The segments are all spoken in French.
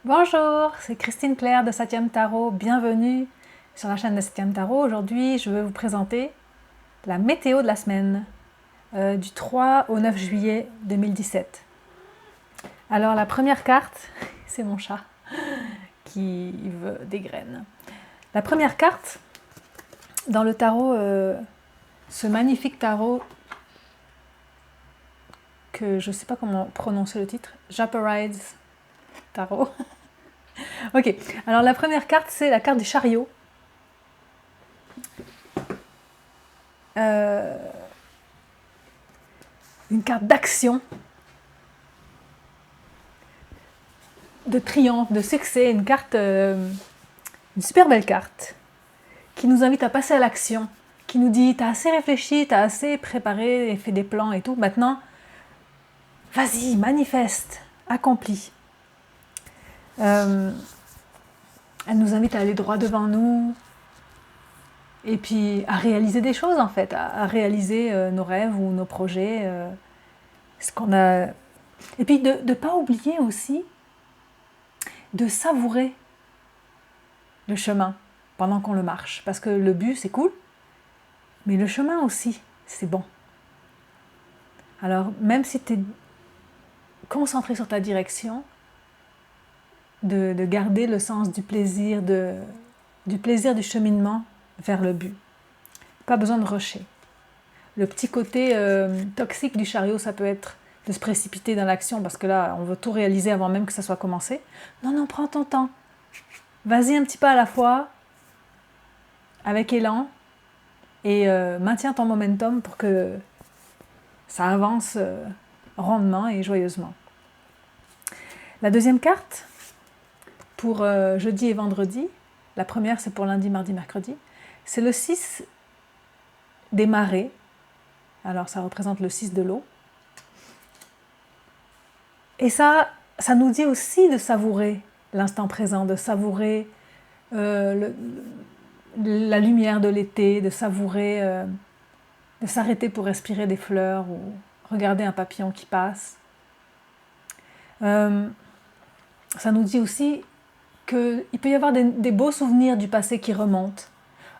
Bonjour, c'est Christine Claire de Satyam Tarot. Bienvenue sur la chaîne de Satyam Tarot. Aujourd'hui, je vais vous présenter la météo de la semaine du 3 au 9 juillet 2017. Alors, la première carte, c'est mon chat qui veut des graines. La première carte dans le tarot, ce magnifique tarot que je ne sais pas comment prononcer le titre, Japarides Tarot. Ok, alors la première carte, c'est la carte du chariot. Une carte d'action, de triomphe, de succès, une carte, une super belle carte, qui nous invite à passer à l'action, qui nous dit, t'as assez réfléchi, t'as assez préparé et fait des plans et tout, maintenant, vas-y, manifeste, accomplis. Elle nous invite à aller droit devant nous, et puis à réaliser des choses en fait, à réaliser nos rêves ou nos projets, ce qu'on a... Et puis de ne pas oublier aussi de savourer le chemin pendant qu'on le marche. Parce que le but, c'est cool, mais le chemin aussi, c'est bon. Alors, même si tu es concentré sur ta direction, de garder le sens du plaisir du cheminement vers le but. Pas besoin de rusher. Le petit côté toxique du chariot, ça peut être de se précipiter dans l'action, parce que là, on veut tout réaliser avant même que ça soit commencé. Non, non, prends ton temps. Vas-y un petit pas à la fois, avec élan, et maintiens ton momentum pour que ça avance rondement et joyeusement. La deuxième carte, pour jeudi et vendredi, la première c'est pour lundi, mardi, mercredi, c'est le 6 des marées. Alors ça représente le 6 de l'eau. Et ça nous dit aussi de savourer l'instant présent, de savourer la lumière de l'été, de savourer, de s'arrêter pour respirer des fleurs ou regarder un papillon qui passe. Ça nous dit aussi qu'il peut y avoir des beaux souvenirs du passé qui remontent.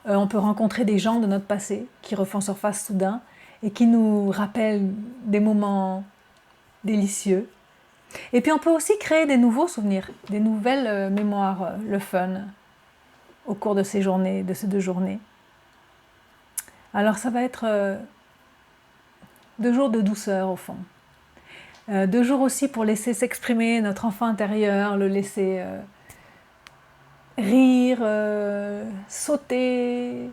On peut rencontrer des gens de notre passé qui refont surface soudain et qui nous rappellent des moments délicieux. Et puis on peut aussi créer des nouveaux souvenirs, des nouvelles mémoires, le fun, au cours de ces journées, de ces 2 journées. Alors ça va être 2 jours de douceur au fond. 2 jours aussi pour laisser s'exprimer notre enfant intérieur, le laisser rire, sauter,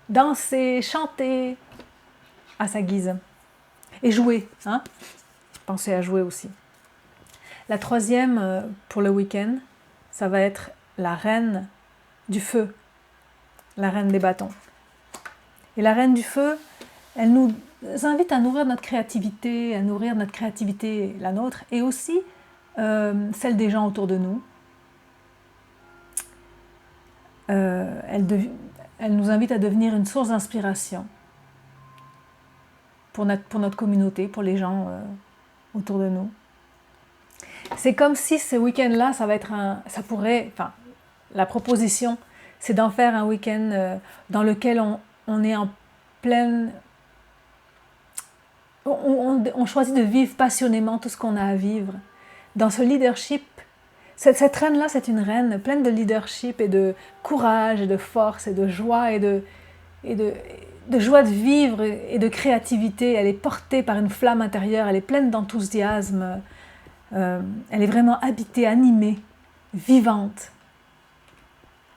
danser, chanter à sa guise. Et jouer, hein? Pensez à jouer aussi. La troisième pour le week-end, ça va être la reine du feu, la reine des bâtons. Et la reine du feu, elle nous invite à nourrir notre créativité, la nôtre, et aussi celle des gens autour de nous. Elle nous invite à devenir une source d'inspiration pour notre communauté, pour les gens autour de nous. C'est comme si ce week-end-là, la proposition, c'est d'en faire un week-end dans lequel on est en pleine... On choisit de vivre passionnément tout ce qu'on a à vivre. Dans ce leadership, cette reine-là, c'est une reine pleine de leadership et de courage et de force et de joie et de joie de vivre et de créativité. Elle est portée par une flamme intérieure, elle est pleine d'enthousiasme. Elle est vraiment habitée, animée, vivante.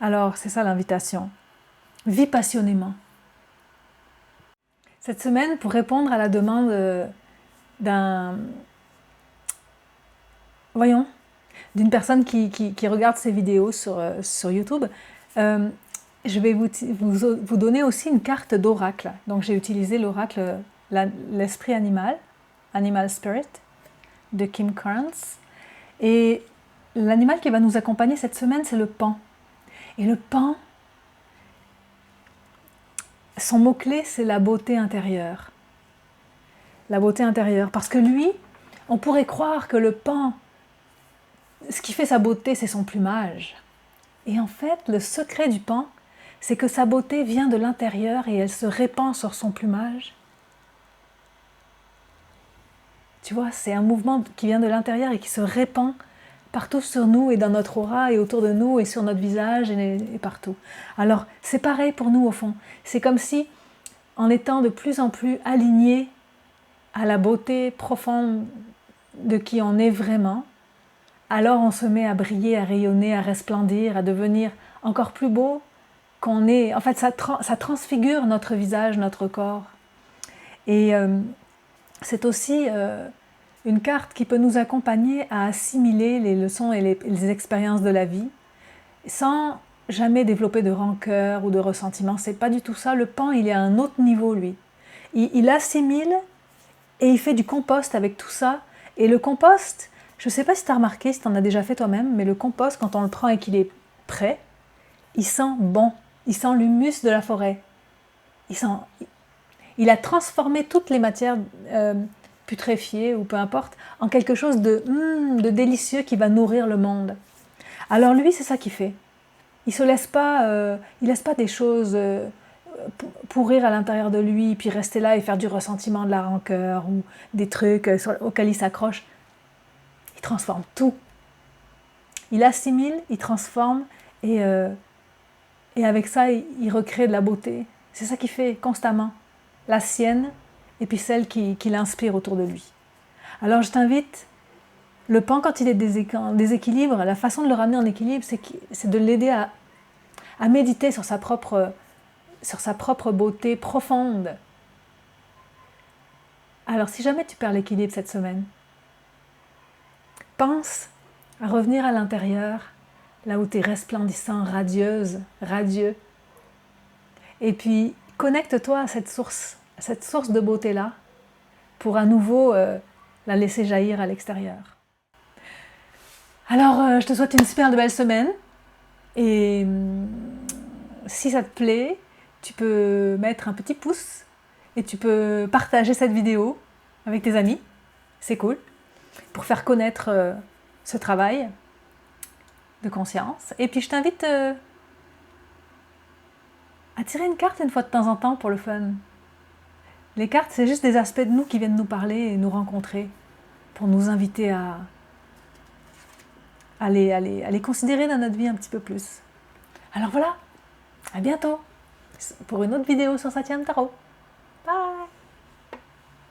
Alors, c'est ça l'invitation. Vis passionnément. Cette semaine, pour répondre à la demande d'une personne qui regarde ces vidéos sur YouTube, je vais vous donner aussi une carte d'oracle. Donc j'ai utilisé l'oracle l'esprit animal, Animal Spirit, de Kim Carnes. Et l'animal qui va nous accompagner cette semaine, c'est le paon. Et le paon, son mot-clé, c'est la beauté intérieure. La beauté intérieure. Parce que lui, on pourrait croire que le paon, ce qui fait sa beauté, c'est son plumage. Et en fait, le secret du pan, c'est que sa beauté vient de l'intérieur et elle se répand sur son plumage. Tu vois, c'est un mouvement qui vient de l'intérieur et qui se répand partout sur nous et dans notre aura et autour de nous et sur notre visage et partout. Alors, c'est pareil pour nous au fond. C'est comme si, en étant de plus en plus alignés à la beauté profonde de qui on est vraiment, alors on se met à briller, à rayonner, à resplendir, à devenir encore plus beau qu'on est. En fait, ça transfigure notre visage, notre corps. Et c'est aussi une carte qui peut nous accompagner à assimiler les leçons et les expériences de la vie sans jamais développer de rancœur ou de ressentiment. C'est pas du tout ça. Le pan, il est à un autre niveau, lui. Il assimile et il fait du compost avec tout ça. Et le compost, je ne sais pas si tu as remarqué, si tu en as déjà fait toi-même, mais le compost, quand on le prend et qu'il est prêt, il sent bon. Il sent l'humus de la forêt. Il a transformé toutes les matières putréfiées ou peu importe en quelque chose de délicieux qui va nourrir le monde. Alors lui, c'est ça qu'il fait. Il laisse pas des choses pourrir à l'intérieur de lui, puis rester là et faire du ressentiment, de la rancœur ou des trucs auxquels il s'accroche. Il transforme tout. Il assimile, il transforme et avec ça, il recrée de la beauté. C'est ça qu'il fait constamment. La sienne et puis celle qui l'inspire autour de lui. Alors je t'invite, le pan quand il est en déséquilibre, la façon de le ramener en équilibre, c'est de l'aider à méditer sur sa propre beauté profonde. Alors si jamais tu perds l'équilibre cette semaine, pense à revenir à l'intérieur, là où tu es resplendissant, radieuse, radieux. Et puis connecte-toi à cette source de beauté-là, pour à nouveau la laisser jaillir à l'extérieur. Alors je te souhaite une super belle semaine. Et si ça te plaît, tu peux mettre un petit pouce et tu peux partager cette vidéo avec tes amis. C'est cool. Pour faire connaître ce travail de conscience. Et puis je t'invite à tirer une carte une fois de temps en temps pour le fun. Les cartes, c'est juste des aspects de nous qui viennent nous parler et nous rencontrer pour nous inviter à les considérer dans notre vie un petit peu plus. Alors voilà, à bientôt pour une autre vidéo sur Satyam Tarot.